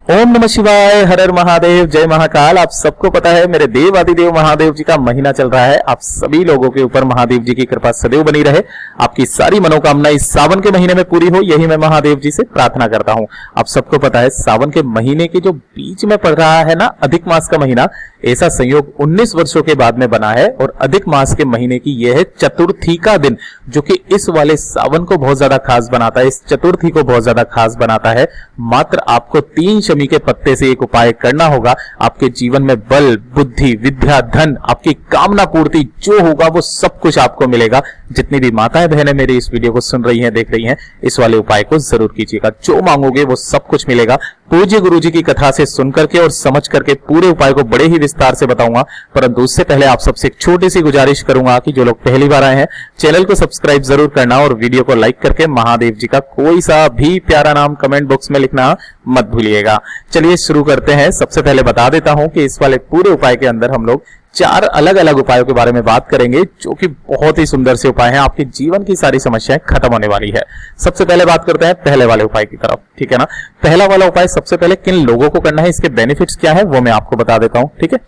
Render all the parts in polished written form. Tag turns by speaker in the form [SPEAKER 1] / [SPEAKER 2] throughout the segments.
[SPEAKER 1] ओम नमः शिवाय, हर हर महादेव, जय महाकाल। आप सबको पता है मेरे देव आदिदेव महादेव जी का महीना चल रहा है। आप सभी लोगों के ऊपर महादेव जी की कृपा सदैव बनी रहे। आपकी सारी मनोकामना इस सावन के महीने में पूरी हो, यही मैं महादेव जी से प्रार्थना करता हूं। आप सबको पता है सावन के महीने के जो बीच में पड़ रहा है ना, अधिक मास का महीना, ऐसा संयोग 19 वर्षों के बाद में बना है। और अधिक मास के महीने की यह है चतुर्थी का दिन, जो कि इस वाले सावन को बहुत ज्यादा खास बनाता है, इस चतुर्थी को बहुत ज्यादा खास बनाता है। मात्र आपको 3 शमी के पत्ते से एक उपाय करना होगा। आपके जीवन में बल, बुद्धि, विद्या, धन, आपकी कामना पूर्ति जो होगा वो सब कुछ आपको मिलेगा। जितनी भी माताएं बहनें मेरी इस वीडियो को सुन रही हैं, देख रही हैं, इस वाले उपाय को जरूर कीजिएगा। जो मांगोगे वो सब कुछ मिलेगा। पूज्य गुरु जी की कथा से सुन करके और समझ करके पूरे उपाय को बड़े ही विस्तार से बताऊंगा। परंतु उससे पहले आप सबसे एक छोटी सी गुजारिश करूंगा कि जो लोग पहली बार आए हैं, चैनल को सब्सक्राइब जरूर करना और वीडियो को लाइक करके महादेव जी का कोई सा भी प्यारा नाम कमेंट बॉक्स में लिखना मत भूलिएगा। चलिए शुरू करते हैं। सबसे पहले बता देता हूं कि इस वाले पूरे उपाय के अंदर हम लोग 4 अलग अलग उपायों के बारे में बात करेंगे, जो कि बहुत ही सुंदर से उपाय हैं। आपके जीवन की सारी समस्याएं खत्म होने वाली है। सबसे पहले बात करते हैं पहले वाले उपाय की तरफ, ठीक है ना। पहला वाला उपाय सबसे पहले किन लोगों को करना है, इसके बेनिफिट्स क्या है वो मैं आपको बता देता हूं, ठीक है।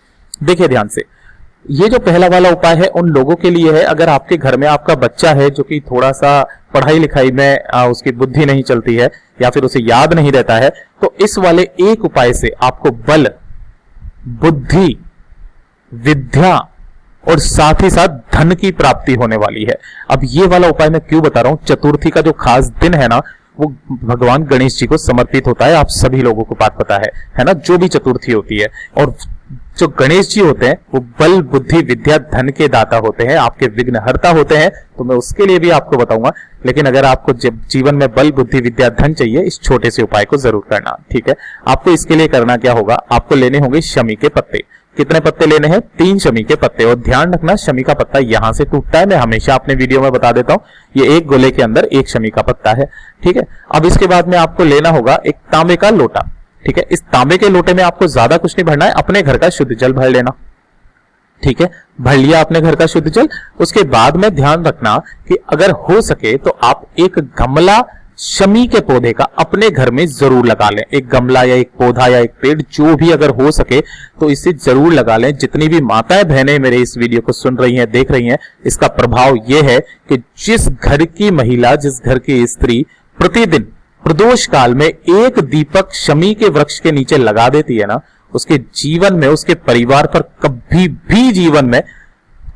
[SPEAKER 1] देखिए ध्यान से, ये जो पहला वाला उपाय है उन लोगों के लिए है, अगर आपके घर में आपका बच्चा है जो कि थोड़ा सा पढ़ाई लिखाई में उसकी बुद्धि नहीं चलती है या फिर उसे याद नहीं रहता है, तो इस वाले एक उपाय से आपको बल, बुद्धि, विद्या और साथ ही साथ धन की प्राप्ति होने वाली है। अब ये वाला उपाय मैं क्यों बता रहा हूं, चतुर्थी का जो खास दिन है ना, वो भगवान गणेश जी को समर्पित होता है। आप सभी लोगों को बात पता है ना, जो भी चतुर्थी होती है। और जो गणेश जी होते हैं वो बल, बुद्धि, विद्या, धन के दाता होते हैं, आपके विघ्नहर्ता होते हैं। तो मैं उसके लिए भी आपको बताऊंगा, लेकिन अगर आपको जीवन में बल, बुद्धि, विद्या, धन चाहिए, इस छोटे से उपाय को जरूर करना, ठीक है। आपको इसके लिए करना क्या होगा, आपको लेने होंगे शमी के पत्ते। कितने पत्ते लेने हैं? 3 शमी के पत्ते। और ध्यान रखना, शमी का पत्ता यहां से टूटता है, मैं हमेशा अपने वीडियो में बता देता हूं। ये एक गोले के अंदर 1 शमी का पत्ता है, ठीक है। अब इसके बाद में आपको लेना होगा एक तांबे का लोटा, ठीक है। इस तांबे के लोटे में आपको ज्यादा कुछ नहीं भरना है, अपने घर का शुद्ध जल भर लेना, ठीक है। भर लिया अपने घर का शुद्ध जल। उसके बाद में ध्यान रखना कि अगर हो सके तो आप एक गमला शमी के पौधे का अपने घर में जरूर लगा लें। एक गमला या एक पौधा या एक पेड़ जो भी अगर हो सके तो इसे जरूर लगा लें। जितनी भी माताएं बहनें मेरे इस वीडियो को सुन रही हैं, देख रही हैं, इसका प्रभाव यह है कि जिस घर की महिला, जिस घर की स्त्री प्रतिदिन प्रदोष काल में एक दीपक शमी के वृक्ष के नीचे लगा देती है ना, उसके जीवन में, उसके परिवार पर कभी भी जीवन में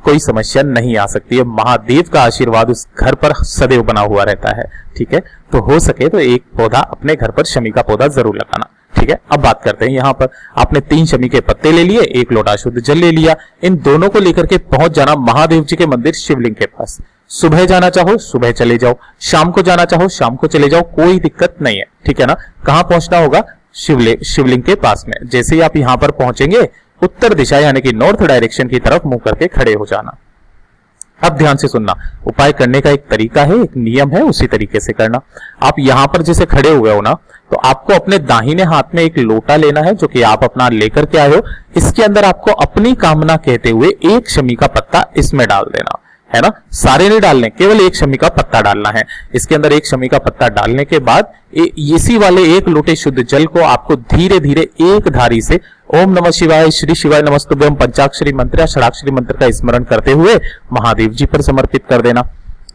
[SPEAKER 1] कोई समस्या नहीं आ सकती है। महादेव का आशीर्वाद उस घर पर सदैव बना हुआ रहता है, ठीक है। तो हो सके तो एक पौधा अपने घर पर शमी का पौधा जरूर लगाना, ठीक है। अब बात करते हैं, यहां पर आपने 3 शमी के पत्ते ले लिए, 1 लोटा शुद्ध जल ले लिया। इन दोनों को लेकर के पहुंच जाना महादेव जी के मंदिर शिवलिंग के पास। सुबह जाना चाहो सुबह चले जाओ, शाम को जाना चाहो शाम को चले जाओ, कोई दिक्कत नहीं है, ठीक है ना। कहां पहुंचना होगा? शिवलिंग के पास में। जैसे ही आप यहां पर पहुंचेंगे, उत्तर दिशा यानी कि नॉर्थ डायरेक्शन की तरफ मुंह करके खड़े हो जाना। अब ध्यान से सुनना, उपाय करने का एक तरीका है, एक नियम है, उसी तरीके से करना। आप यहां पर जैसे खड़े हुए हो ना, तो आपको अपने दाहिने हाथ में एक लोटा लेना है, जो कि आप अपना लेकर के आए हो। इसके अंदर आपको अपनी कामना कहते हुए 1 शमी का पत्ता इसमें डाल देना है ना। सारे नहीं डालने, केवल 1 शमी का पत्ता डालना है। इसके अंदर 1 शमी का पत्ता डालने के बाद इसी वाले 1 लोटे शुद्ध जल को आपको धीरे धीरे एक धारी से ओम नमः शिवाय, श्री शिवाय नमस्तुभ्यं पंचाक्षरी मंत्र या षडाक्षरी मंत्र का स्मरण करते हुए महादेव जी पर समर्पित कर देना।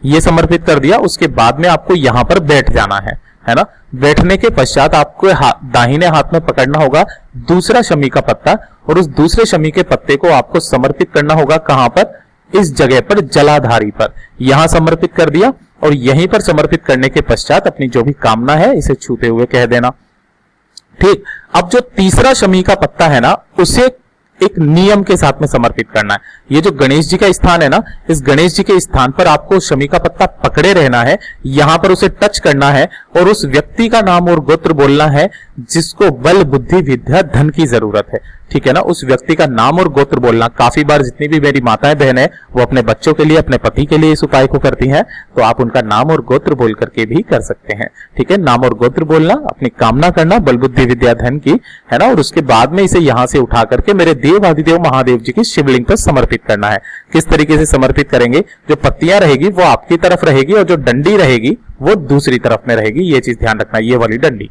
[SPEAKER 1] ये समर्पित कर दिया, उसके बाद में आपको यहां पर बैठ जाना है ना। बैठने के पश्चात आपको दाहिने हाथ में पकड़ना होगा दूसरा शमी का पत्ता, और उस दूसरे शमी के पत्ते को आपको समर्पित करना होगा कहां पर? इस जगह पर, जलाधारी पर। यहां समर्पित कर दिया, और यहीं पर समर्पित करने के पश्चात अपनी जो भी कामना है इसे छूते हुए कह देना, ठीक। अब जो तीसरा शमी का पत्ता है ना, उसे एक नियम के साथ में समर्पित करना है। ये जो गणेश जी का स्थान है ना, इस गणेश जी के स्थान पर आपको शमी का पत्ता पकड़े रहना है, यहां पर उसे टच करना है और उस व्यक्ति का नाम और गोत्र बोलना है जिसको बल, बुद्धि, विद्या, धन की जरूरत है, ठीक है ना। उस व्यक्ति का नाम और गोत्र बोलना। काफी बार जितनी भी मेरी माताएं बहनें वो अपने बच्चों के लिए, अपने पति के लिए इस उपाय को करती हैं, तो आप उनका नाम और गोत्र बोल करके भी कर सकते हैं, ठीक है। नाम और गोत्र बोलना, अपनी कामना करना बल, बुद्धि, विद्या, धन की, है ना। और उसके बाद में इसे यहां से उठा करके मेरे देव आदिदेव महादेव जी की शिवलिंग पर समर्पित करना है। किस तरीके से समर्पित करेंगे? जो पत्तियां रहेगी वो आपकी तरफ रहेगी और जो डंडी रहेगी वो दूसरी तरफ में रहेगी। ये चीज ध्यान रखना, ये वाली डंडी।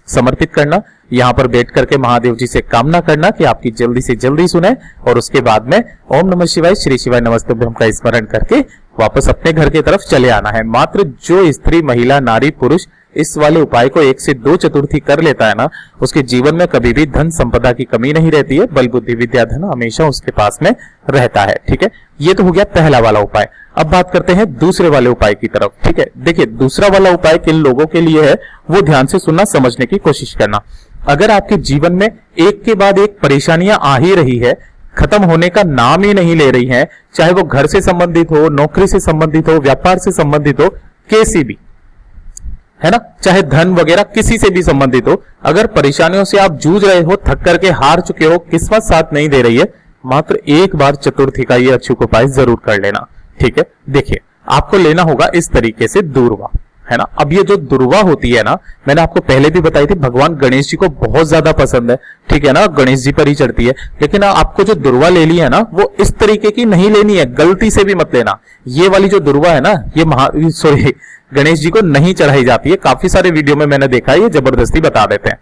[SPEAKER 1] समर्पित करना। यहाँ पर बैठ करके महादेव जी से कामना करना कि आपकी जल्दी से जल्दी सुने, और उसके बाद में ओम नमः शिवाय, श्री शिवाय नमस्तुभ्यम का स्मरण करके वापस अपने घर की तरफ चले आना है। मात्र जो स्त्री, महिला, नारी, पुरुष इस वाले उपाय को 1 से 2 चतुर्थी कर लेता है ना, उसके जीवन में कभी भी धन संपदा की कमी नहीं रहती है, बल बुद्धि विद्या धन हमेशा उसके पास में रहता है। ठीक है, ये तो हो गया पहला वाला उपाय। अब बात करते हैं दूसरे वाले उपाय की तरफ। ठीक है, देखिए दूसरा वाला उपाय किन लोगों के लिए है वो ध्यान से सुनना, समझने की कोशिश करना। अगर आपके जीवन में एक के बाद एक परेशानियां आ ही रही है, खत्म होने का नाम ही नहीं ले रही है, चाहे वो घर से संबंधित हो, नौकरी से संबंधित हो, व्यापार से संबंधित हो, कैसी भी, है ना, चाहे धन वगैरह किसी से भी संबंधित हो, अगर परेशानियों से आप जूझ रहे हो, थक करके हार चुके हो, किस्मत साथ नहीं दे रही है, मात्र एक बार चतुर्थी का ये अचूक उपाय जरूर कर लेना। ठीक है, देखिए आपको लेना होगा इस तरीके से दूर्वा, है ना। अब ये जो दुर्वा होती है ना, मैंने आपको पहले भी बताई थी, भगवान गणेश जी को बहुत ज्यादा पसंद है। ठीक है ना, गणेश जी पर ही चढ़ती है। लेकिन आपको जो दुर्वा ले ली है ना, वो इस तरीके की नहीं लेनी है, गलती से भी मत लेना। ये वाली जो दुर्वा है ना, ये गणेश जी को नहीं चढ़ाई जाती है। काफी सारे वीडियो में मैंने देखा है, ये जबरदस्ती बता देते हैं।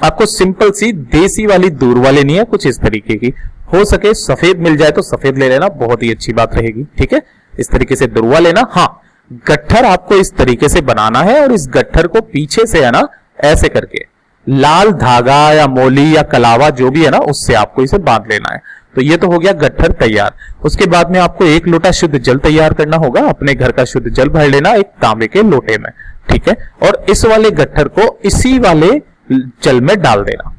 [SPEAKER 1] आपको सिंपल सी देसी वाली दूर्वा लेनी है, कुछ इस तरीके की। हो सके सफेद मिल जाए तो सफेद ले लेना, बहुत ही अच्छी बात रहेगी। ठीक है, इस तरीके से दुर्वा लेना। हाँ, गट्ठर आपको इस तरीके से बनाना है, और इस गट्ठर को पीछे से है ना ऐसे करके लाल धागा या मोली या कलावा जो भी है ना, उससे आपको इसे बांध लेना है। तो ये तो हो गया गट्ठर तैयार। उसके बाद में आपको 1 लोटा शुद्ध जल तैयार करना होगा। अपने घर का शुद्ध जल भर लेना एक तांबे के लोटे में। ठीक है, और इस वाले गट्ठर को इसी वाले जल में डाल देना।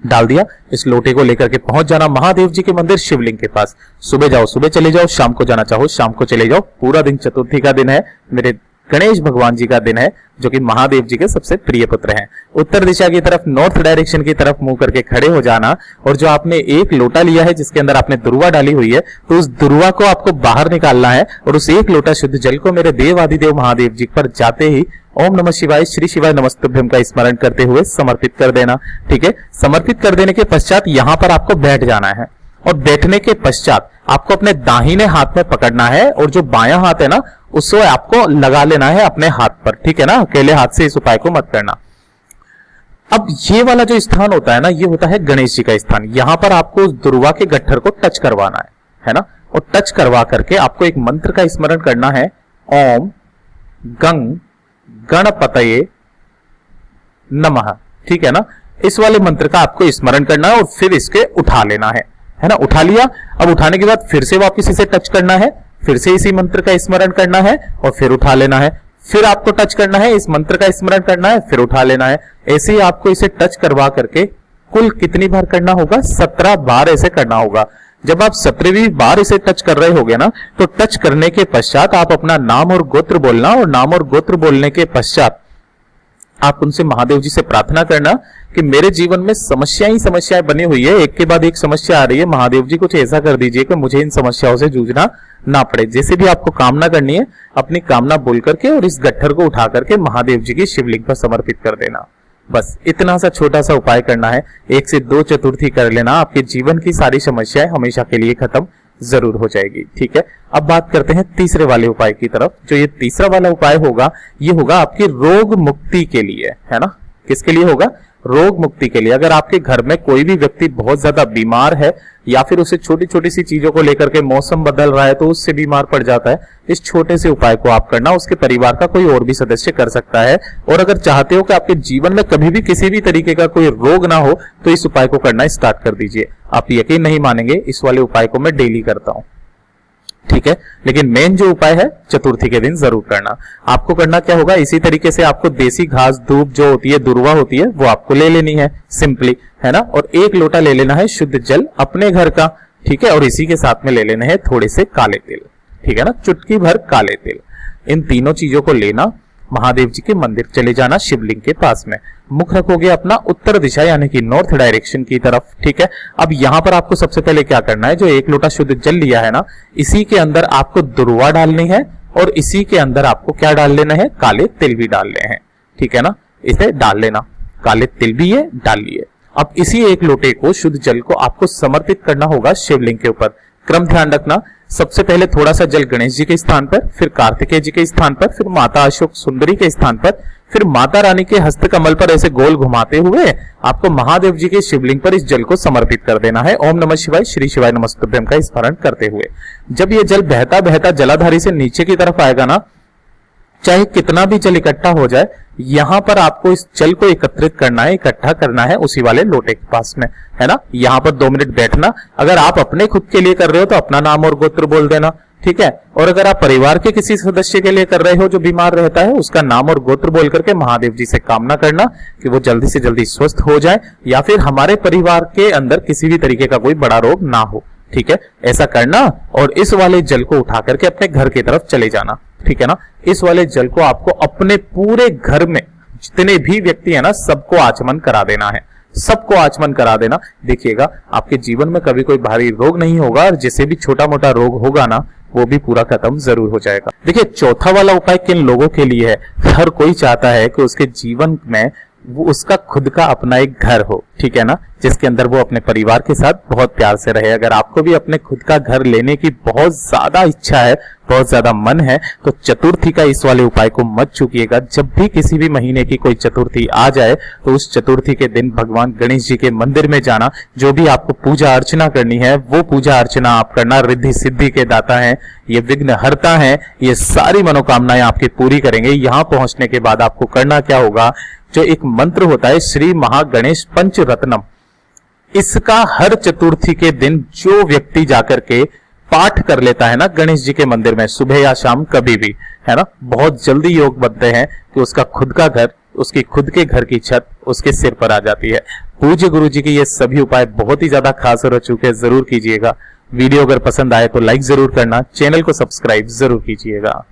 [SPEAKER 1] डाल दिया, इस लोटे को लेकर के पहुंच जाना महादेव जी के मंदिर शिवलिंग के पास। सुबह जाओ सुबह चले जाओ, शाम को जाना चाहो शाम को चले जाओ। पूरा दिन चतुर्थी का दिन है, मेरे गणेश भगवान जी का दिन है, जो कि महादेव जी के सबसे प्रिय पुत्र हैं। उत्तर दिशा की तरफ, नॉर्थ डायरेक्शन की तरफ मुंह करके खड़े हो जाना, और जो आपने एक लोटा लिया है जिसके अंदर आपने दुर्वा डाली हुई है, तो उस दुर्वा को आपको बाहर निकालना है, और उस 1 लोटा शुद्ध जल को मेरे देव आदिदेव महादेव जी पर जाते ही ओम नमः शिवाय, श्री शिवाय नमस्तुभ्यम का स्मरण करते हुए समर्पित कर देना। ठीक है, समर्पित कर देने के पश्चात यहां पर आपको बैठ जाना है, और बैठने के पश्चात आपको अपने दाहिने हाथ में पकड़ना है, और जो बायां हाथ है ना, उसको आपको लगा लेना है अपने हाथ पर। ठीक है ना, अकेले हाथ से इस उपाय को मत करना। अब ये वाला जो स्थान होता है ना, ये होता है गणेश जी का स्थान। यहां पर आपको उस दुर्वा के गट्ठर को टच करवाना है ना, और टच करवा करके आपको एक मंत्र का स्मरण करना है, ओम गंग गणपतये नमः। ठीक है ना, इस वाले मंत्र का आपको स्मरण करना है, और फिर इसके उठा लेना है ना। उठा लिया, अब उठाने के बाद फिर से वापस इसे टच करना है, फिर से इसी मंत्र का स्मरण करना है, और फिर उठा लेना है। फिर आपको टच करना है, इस मंत्र का स्मरण करना है, फिर उठा लेना है। ऐसे ही आपको इसे टच करवा करके कुल कितनी बार करना होगा? 17 बार ऐसे करना होगा। जब आप 17वीं बार इसे टच कर रहे होगे ना, तो टच करने के पश्चात आप अपना नाम और गोत्र बोलना, और नाम और गोत्र बोलने के पश्चात आप उनसे महादेव जी से प्रार्थना करना कि मेरे जीवन में समस्या ही समस्याएं बनी हुई है, एक के बाद एक समस्या आ रही है, महादेव जी कुछ ऐसा कर दीजिए कि मुझे इन समस्याओं से जूझना ना पड़े। जैसे भी आपको कामना करनी है, अपनी कामना बोल करके और इस गट्ठर को उठा करके महादेव जी की शिवलिंग पर समर्पित कर देना। बस इतना सा छोटा सा उपाय करना है, 1 से 2 चतुर्थी कर लेना, आपके जीवन की सारी समस्याएं हमेशा के लिए खत्म जरूर हो जाएगी। ठीक है, अब बात करते हैं तीसरे वाले उपाय की तरफ। जो ये तीसरा वाला उपाय होगा, ये होगा आपकी रोग मुक्ति के लिए, है ना। किसके लिए होगा? रोग मुक्ति के लिए। अगर आपके घर में कोई भी व्यक्ति बहुत ज्यादा बीमार है, या फिर उसे छोटी छोटी सी चीजों को लेकर के मौसम बदल रहा है तो उससे बीमार पड़ जाता है, इस छोटे से उपाय को आप करना, उसके परिवार का कोई और भी सदस्य कर सकता है। और अगर चाहते हो कि आपके जीवन में कभी भी किसी भी तरीके का कोई रोग ना हो, तो इस उपाय को करना स्टार्ट कर दीजिए। आप यकीन नहीं मानेंगे, इस वाले उपाय को मैं डेली करता हूं। ठीक है, लेकिन मेन जो उपाय है चतुर्थी के दिन जरूर करना। आपको करना क्या होगा, इसी तरीके से आपको देसी घास धूप जो होती है, दुर्वा होती है, वो आपको ले लेनी है सिंपली, है ना। और 1 लोटा ले लेना है शुद्ध जल अपने घर का। ठीक है, और इसी के साथ में ले लेने हैं थोड़े से काले तिल। ठीक है ना, चुटकी भर काले तिल। इन तीनों चीजों को लेना, महादेव जी के मंदिर चले जाना शिवलिंग के पास में। मुख रखोगे अपना उत्तर दिशा यानी कि नॉर्थ डायरेक्शन की तरफ। ठीक है, अब यहां पर आपको सबसे पहले क्या करना है, जो 1 लोटा शुद्ध जल लिया है ना, इसी के अंदर आपको दुर्वा डालनी है, और इसी के अंदर आपको क्या डाल लेना है, काले तिल भी डालने हैं। ठीक है ना, इसे डाल लेना, काले तिल भी ये डाल लिए। अब इसी 1 लोटे को शुद्ध जल को आपको समर्पित करना होगा शिवलिंग के ऊपर। क्रम ध्यान रखना, सबसे पहले थोड़ा सा जल गणेश जी के स्थान पर, फिर कार्तिकेय जी के स्थान पर, फिर माता अशोक सुंदरी के स्थान पर, फिर माता रानी के हस्त कमल पर ऐसे गोल घुमाते हुए आपको महादेव जी के शिवलिंग पर इस जल को समर्पित कर देना है। ओम नमः शिवाय, श्री शिवाय नमस्तुभ्यम का स्मरण करते हुए जब ये जल बहता बहता जलाधारी से नीचे की तरफ आएगा ना, चाहे कितना भी जल इकट्ठा हो जाए, यहां पर आपको इस जल को एकत्रित करना है, इकट्ठा करना है उसी वाले लोटे के पास में, है ना। यहां पर 2 मिनट बैठना। अगर आप अपने खुद के लिए कर रहे हो तो अपना नाम और गोत्र बोल देना, ठीक है। और अगर आप परिवार के किसी सदस्य के लिए कर रहे हो जो बीमार रहता है, उसका नाम और गोत्र बोल करके महादेव जी से कामना करना कि वो जल्दी से जल्दी स्वस्थ हो जाए, या फिर हमारे परिवार के अंदर किसी भी तरीके का कोई बड़ा रोग ना हो, ठीक है। ऐसा करना और इस वाले जल को उठा करके अपने घर की तरफ चले जाना, ठीक है ना। इस वाले जल को आपको अपने पूरे घर में जितने भी व्यक्ति है ना, सबको आचमन करा देना है, सबको आचमन करा देना। देखिएगा आपके जीवन में कभी कोई भारी रोग नहीं होगा, और जिसे भी छोटा मोटा रोग होगा ना, वो भी पूरा खत्म जरूर हो जाएगा। देखिए चौथा वाला उपाय किन लोगों के लिए है? हर कोई चाहता है कि उसके जीवन में वो उसका खुद का अपना एक घर हो, ठीक है ना, जिसके अंदर वो अपने परिवार के साथ बहुत प्यार से रहे। अगर आपको भी अपने खुद का घर लेने की बहुत ज्यादा इच्छा है, बहुत ज्यादा मन है, तो चतुर्थी का इस वाले उपाय को मत चूकिएगा। जब भी किसी भी महीने की कोई चतुर्थी आ जाए तो उस चतुर्थी के दिन भगवान गणेश जी के मंदिर में जाना, जो भी आपको पूजा अर्चना करनी है वो पूजा अर्चना आप करना। रिद्धि सिद्धि के दाता हैं, ये विघ्न हरता है, ये सारी मनोकामनाएं आपकी पूरी करेंगे। यहाँ पहुंचने के बाद आपको करना क्या होगा, जो एक मंत्र होता है श्री महागणेश पंचरत्नम, इसका हर चतुर्थी के दिन जो व्यक्ति जाकर के पाठ कर लेता है ना गणेश जी के मंदिर में, सुबह या शाम कभी भी, है ना, बहुत जल्दी योग बनते हैं कि उसका खुद का घर, उसकी खुद के घर की छत उसके सिर पर आ जाती है। पूज्य गुरु जी के ये सभी उपाय बहुत ही ज्यादा खास और अचूके जरूर कीजिएगा। वीडियो अगर पसंद आए तो लाइक जरूर करना, चैनल को सब्सक्राइब जरूर कीजिएगा।